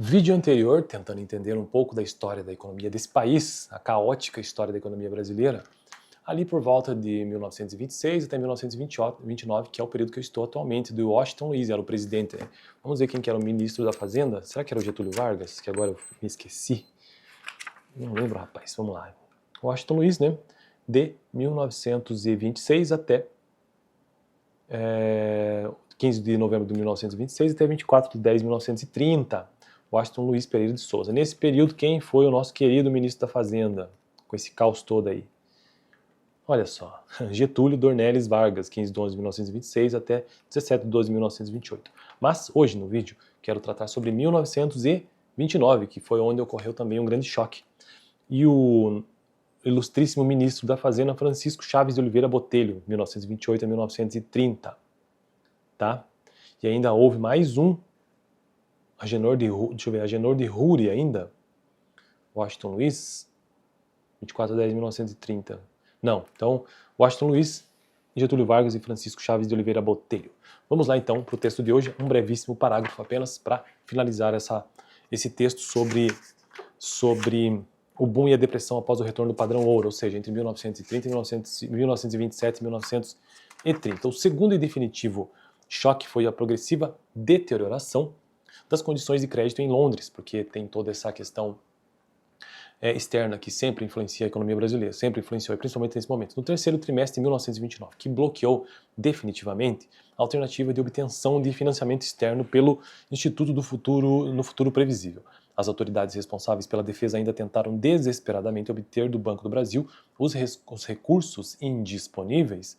Vídeo anterior, tentando entender um pouco da história da economia desse país, a caótica história da economia brasileira, ali por volta de 1926 até 1929, que é o período que eu estou atualmente, do Washington Luiz, era o presidente, né? Vamos ver quem que era o ministro da Fazenda? Será que era o Getúlio Vargas? Que agora eu me esqueci. Não lembro, rapaz. Vamos lá. Washington Luiz, né? De 1926 até 15 de novembro de 1926 até 24 de 10 de 1930. Washington Luiz Pereira de Souza. Nesse período, quem foi o nosso querido ministro da Fazenda? Com esse caos todo aí. Olha só, Getúlio Dornelles Vargas, 15 de 11 de 1926 até 17 de 12 de 1928. Mas hoje no vídeo quero tratar sobre 1929, que foi onde ocorreu também um grande choque. E o ilustríssimo ministro da Fazenda, Francisco Chaves de Oliveira Botelho, 1928 a 1930. Tá? E ainda houve mais um, Agenor de Rúria ainda, Washington Luiz, 24 de 10 de 1930. Não, então, Washington Luiz, Getúlio Vargas e Francisco Chaves de Oliveira Botelho. Vamos lá então para o texto de hoje, um brevíssimo parágrafo apenas para finalizar esse texto sobre o boom e a depressão após o retorno do padrão ouro, ou seja, entre 1930 e 1927 e 1930. O segundo e definitivo choque foi a progressiva deterioração das condições de crédito em Londres, porque tem toda essa questão externa que sempre influencia a economia brasileira, sempre influenciou, principalmente nesse momento, no terceiro trimestre de 1929, que bloqueou definitivamente a alternativa de obtenção de financiamento externo pelo Instituto do Futuro no Futuro Previsível. As autoridades responsáveis pela defesa ainda tentaram desesperadamente obter do Banco do Brasil os recursos indispensáveis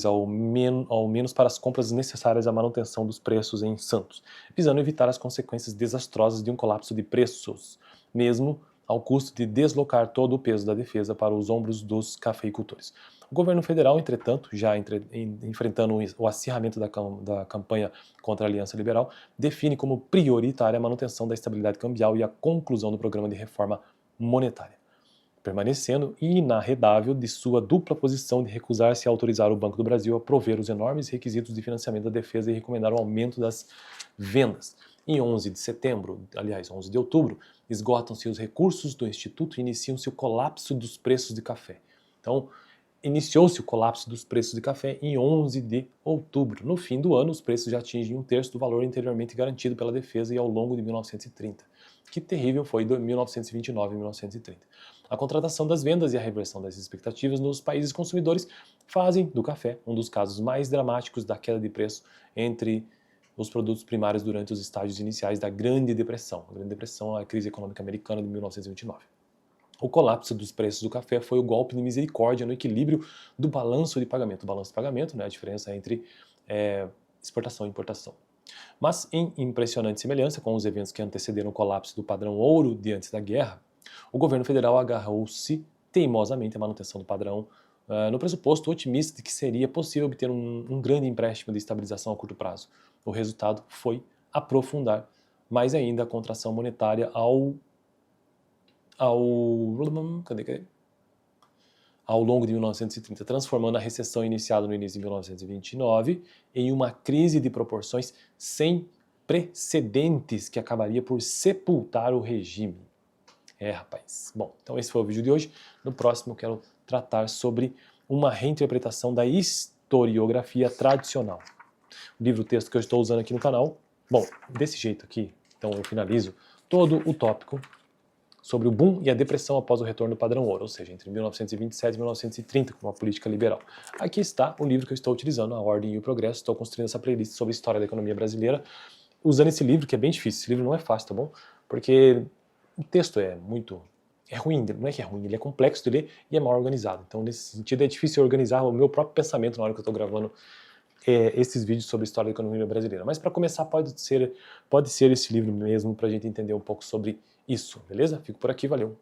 ao menos para as compras necessárias à manutenção dos preços em Santos, visando evitar as consequências desastrosas de um colapso de preços, mesmo ao custo de deslocar todo o peso da defesa para os ombros dos cafeicultores. O governo federal, entretanto, já enfrentando o acirramento da campanha contra a Aliança Liberal, define como prioritária a manutenção da estabilidade cambial e a conclusão do programa de reforma monetária, permanecendo inarredável de sua dupla posição de recusar-se a autorizar o Banco do Brasil a prover os enormes requisitos de financiamento da defesa e recomendar o aumento das vendas. Em 11 de setembro, aliás, 11 de outubro, esgotam-se os recursos do Instituto e iniciam-se o colapso dos preços de café. Então, iniciou-se o colapso dos preços de café em 11 de outubro. No fim do ano, os preços já atingem um terço do valor anteriormente garantido pela defesa e ao longo de 1930. Que terrível foi de 1929 e 1930. A contratação das vendas e a reversão das expectativas nos países consumidores fazem do café um dos casos mais dramáticos da queda de preço entre os produtos primários durante os estágios iniciais da Grande Depressão. A Grande Depressão é a crise econômica americana de 1929. O colapso dos preços do café foi o golpe de misericórdia no equilíbrio do balanço de pagamento. O balanço de pagamento, né, a diferença entre exportação e importação. Mas, em impressionante semelhança com os eventos que antecederam o colapso do padrão ouro diante da guerra, o governo federal agarrou-se teimosamente à manutenção do padrão no pressuposto otimista de que seria possível obter um grande empréstimo de estabilização a curto prazo. O resultado foi aprofundar mais ainda a contração monetária ao longo de 1930, transformando a recessão iniciada no início de 1929 em uma crise de proporções sem precedentes que acabaria por sepultar o regime. Rapaz. Bom, então esse foi o vídeo de hoje. No próximo eu quero tratar sobre uma reinterpretação da historiografia tradicional. O livro-texto que eu estou usando aqui no canal, bom, desse jeito aqui, então eu finalizo todo o tópico sobre o boom e a depressão após o retorno do padrão ouro, ou seja, entre 1927 e 1930, com uma política liberal. Aqui está o livro que eu estou utilizando, A Ordem e o Progresso. Estou construindo essa playlist sobre a história da economia brasileira, usando esse livro, que é bem difícil. Esse livro não é fácil, tá bom? Porque o texto é ruim, não é que é ruim, ele é complexo de ler e é mal organizado. Então, nesse sentido, é difícil organizar o meu próprio pensamento na hora que eu estou gravando esses vídeos sobre a história da economia brasileira. Mas para começar, pode ser esse livro mesmo, para a gente entender um pouco sobre isso, beleza? Fico por aqui, valeu!